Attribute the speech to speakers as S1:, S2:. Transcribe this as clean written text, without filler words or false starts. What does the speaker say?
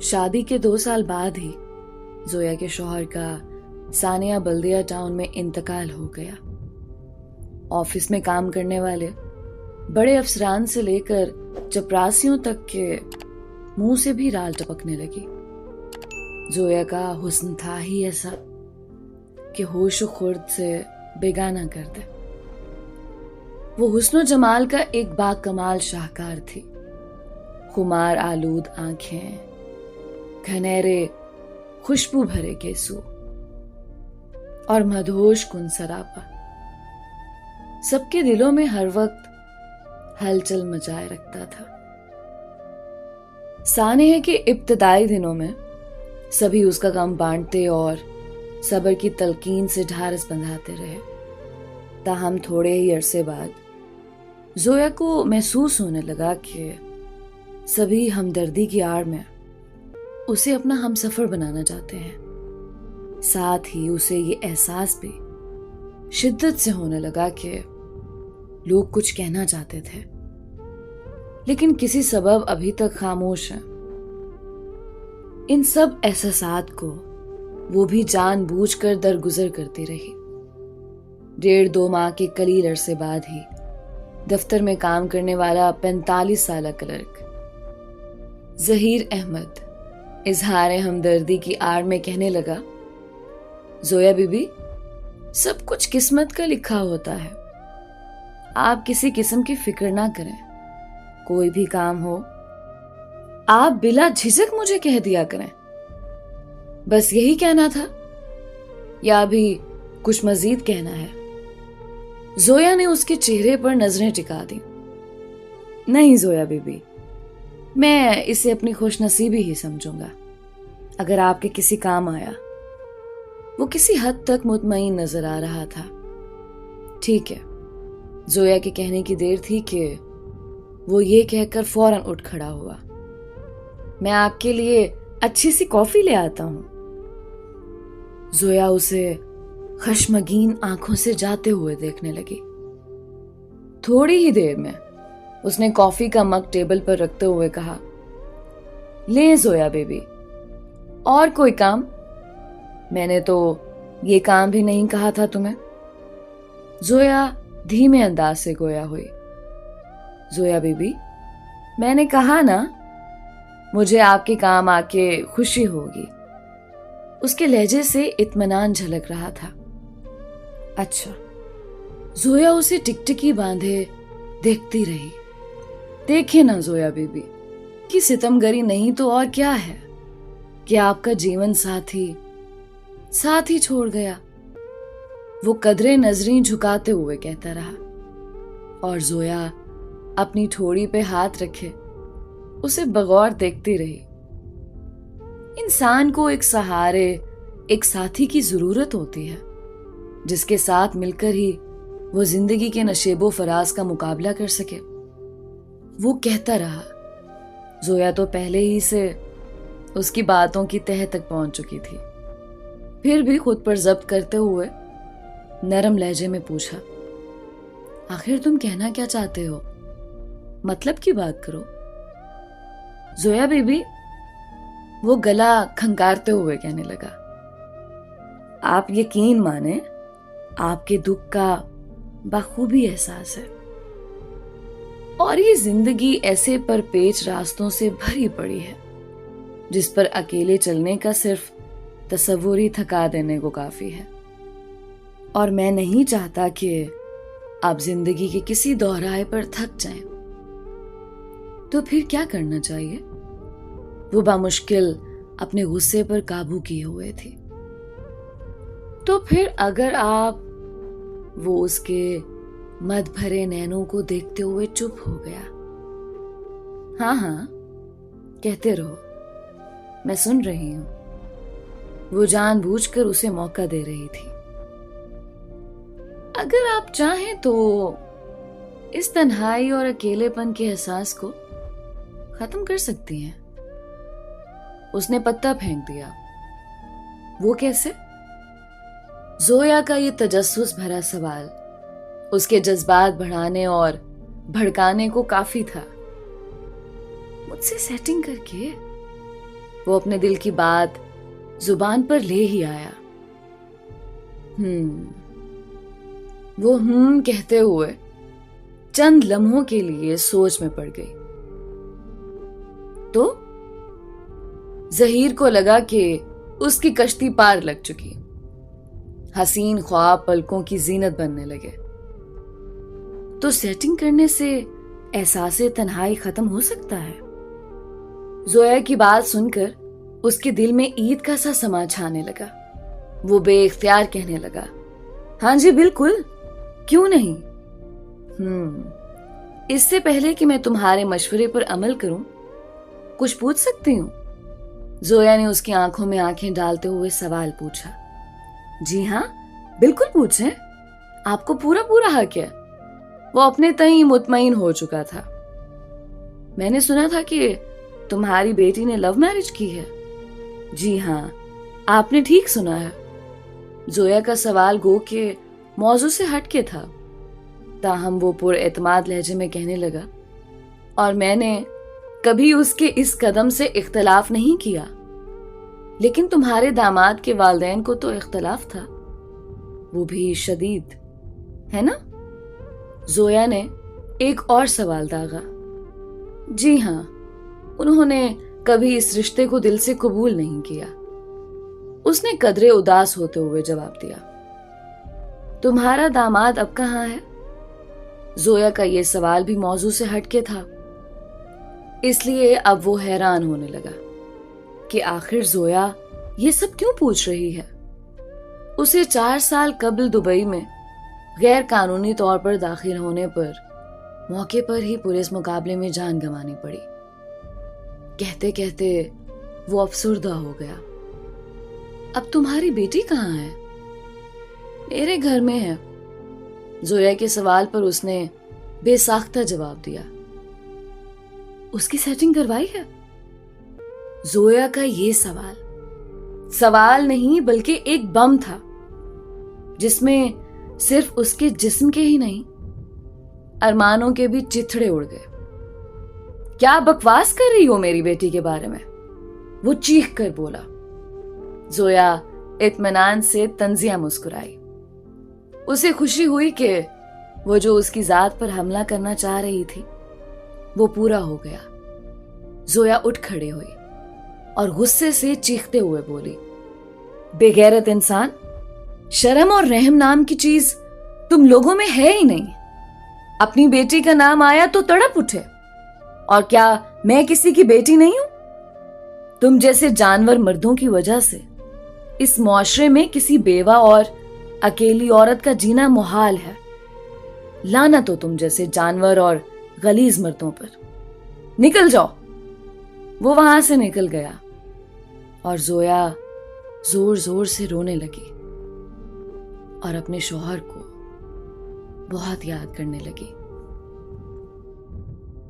S1: शादी के 2 साल बाद ही जोया के शौहर का सानिया बल्दिया टाउन में इंतकाल हो गया। ऑफिस में काम करने वाले बड़े अफसरान से लेकर चपरासियों तक के मुंह से भी राल टपकने लगी। जोया का हुस्न था ही ऐसा कि होश खुर्द से बेगाना कर दे। वो हुस्न जमाल का एक बाकमाल शाहकार थी। खुमार आलूद आंखें, घनेरे खुशबू भरे केसू और मधोश कुन सरापा सबके दिलों में हर वक्त हलचल मचाए रखता था। सानेह के इब्तदाई दिनों में सभी उसका गम बांटते और सब्र की तलकीन से ढारस बंधाते रहे। ताहम थोड़े ही अरसे बाद जोया को महसूस होने लगा कि सभी हमदर्दी की आड़ में उसे अपना हमसफर बनाना चाहते हैं। साथ ही उसे ये एहसास भी शिद्दत से होने लगा कि लोग कुछ कहना चाहते थे, लेकिन किसी सबब अभी तक खामोश हैं। इन सब एहसासात को वो भी जानबूझकर दरगुजर करती रही। 1.5-2 माह के कलील अरसे बाद ही दफ्तर में काम करने वाला 45 साला क्लर्क जहीर अहमद इजहार हमदर्दी की आड़ में कहने लगा, जोया बीबी, सब कुछ किस्मत का लिखा होता है। आप किसी किस्म की फिक्र ना करें। कोई भी काम हो आप बिला झिझक मुझे कह दिया करें। बस यही कहना था या भी कुछ मजीद कहना है? जोया ने उसके चेहरे पर नजरें टिका दी। नहीं जोया बीबी, मैं इसे अपनी खुशनसीबी ही समझूंगा अगर आपके किसी काम आया। वो किसी हद तक मुतमईन नजर आ रहा था। ठीक है, जोया के कहने की देर थी कि वो ये कहकर फौरन उठ खड़ा हुआ। मैं आपके लिए अच्छी सी कॉफी ले आता हूं। जोया उसे खश्मगीन आंखों से जाते हुए देखने लगी। थोड़ी ही देर में उसने कॉफी का मग टेबल पर रखते हुए कहा, ले जोया बेबी, और कोई काम? मैंने तो ये काम भी नहीं कहा था तुम्हें। जोया धीमे अंदाज से गोया हुई। जोया बेबी, मैंने कहा ना, मुझे आपके काम आके खुशी होगी। उसके लहजे से इत्मीनान झलक रहा था। अच्छा। जोया उसे टिकटिकी बांधे देखती रही। देखे ना जोया बीबी कि सितमगरी नहीं तो और क्या है कि आपका जीवन साथी छोड़ गया। वो कदरे नजरी झुकाते हुए कहता रहा और जोया अपनी ठोड़ी पे हाथ रखे उसे बगौर देखती रही। इंसान को एक सहारे, एक साथी की जरूरत होती है जिसके साथ मिलकर ही वो जिंदगी के नशेबो फराज का मुकाबला कर सके। वो कहता रहा। जोया तो पहले ही से उसकी बातों की तह तक पहुंच चुकी थी, फिर भी खुद पर जब्त करते हुए नरम लहजे में पूछा, आखिर तुम कहना क्या चाहते हो? मतलब की बात करो। जोया बीबी, वो गला खंगारते हुए कहने लगा, आप यकीन माने, आपके दुख का बखूबी एहसास है और ये जिंदगी ऐसे परपेच रास्तों से भरी पड़ी है जिस पर अकेले चलने का सिर्फ तसव्वुर ही थका देने को काफी है। और मैं नहीं चाहता कि आप जिंदगी के किसी दोहराए पर थक जाएं। तो फिर क्या करना चाहिए? वो बामुश्किल अपने गुस्से पर काबू किए हुए थे। तो फिर अगर आप, वो उसके मद भरे नैनों को देखते हुए चुप हो गया। हाँ हाँ, कहते रहो, मैं सुन रही हूं। वो जानबूझकर उसे मौका दे रही थी। अगर आप चाहें तो इस तन्हाई और अकेलेपन के एहसास को खत्म कर सकती हैं। उसने पत्ता फेंक दिया। वो कैसे? जोया का ये तजस्सुस भरा सवाल उसके जज्बात बढ़ाने और भड़काने को काफी था। मुझसे सेटिंग करके वो अपने दिल की बात जुबान पर ले ही आया। वो कहते हुए चंद लम्हों के लिए सोच में पड़ गई। तो जहीर को लगा कि उसकी कश्ती पार लग चुकी। हसीन ख्वाब पलकों की जीनत बनने लगे। तो सेटिंग करने से एहसासे तन्हाई खत्म हो सकता है। जोया की बात सुनकर उसके दिल में ईद का सा समा छाने लगा। वो बेइख्तियार कहने लगा, हाँ जी बिल्कुल, क्यों नहीं। इससे पहले कि मैं तुम्हारे मशवरे पर अमल करूं, कुछ पूछ सकती हूँ? जोया ने उसकी आंखों में आंखें डालते हुए सवाल पूछा। जी हाँ, बिल्कुल पूछें, आपको पूरा पूरा हक है। वो अपने तय मुतमईन हो चुका था। मैंने सुना था कि तुम्हारी बेटी ने लव मैरिज की है। जी हाँ, आपने ठीक सुना है। जोया का सवाल गो के मौजू से हटके था, ताहम वो पुरएतमाद लहजे में कहने लगा, और मैंने कभी उसके इस कदम से इख्तलाफ नहीं किया, लेकिन तुम्हारे दामाद के वालिदैन को तो इख्तलाफ था, वो भी शदीद, है ना? जोया ने एक और सवाल दागा। जी हाँ, उन्होंने कभी इस रिश्ते को दिल से कबूल नहीं किया। उसने कदरे उदास होते हुए जवाब दिया। तुम्हारा दामाद अब कहाँ है? जोया का यह सवाल भी मौजू से हटके था, इसलिए अब वो हैरान होने लगा कि आखिर जोया ये सब क्यों पूछ रही है। उसे 4 साल कबल दुबई में गैर कानूनी तौर पर दाखिल होने पर मौके पर ही पुलिस मुकाबले में जान गंवानी पड़ी। कहते कहते वो अफसुर्दा हो गया। अब तुम्हारी बेटी कहाँ है? मेरे घर में है। जोया के सवाल पर उसने बेसाख्ता जवाब दिया। उसकी सेटिंग करवाई है? जोया का ये सवाल नहीं बल्कि एक बम था, जिसमें सिर्फ उसके जिस्म के ही नहीं, अरमानों के भी चिथड़े उड़ गए। क्या बकवास कर रही हो मेरी बेटी के बारे में? वो चीख कर बोला। जोया इत्मीनान से तंजिया मुस्कुराई। उसे खुशी हुई कि वो जो उसकी जात पर हमला करना चाह रही थी वो पूरा हो गया। जोया उठ खड़े हुई और गुस्से से चीखते हुए बोली, बेगैरत इंसान, शर्म और रहम नाम की चीज तुम लोगों में है ही नहीं। अपनी बेटी का नाम आया तो तड़प उठे। और क्या मैं किसी की बेटी नहीं हूं? तुम जैसे जानवर मर्दों की वजह से इस मुआशरे में किसी बेवा और अकेली औरत का जीना मुहाल है। लानत हो तुम जैसे जानवर और गलीज मर्दों पर। निकल जाओ। वो वहां से निकल गया और जोया जोर जोर से रोने लगी और अपने शौहर को बहुत याद करने लगी।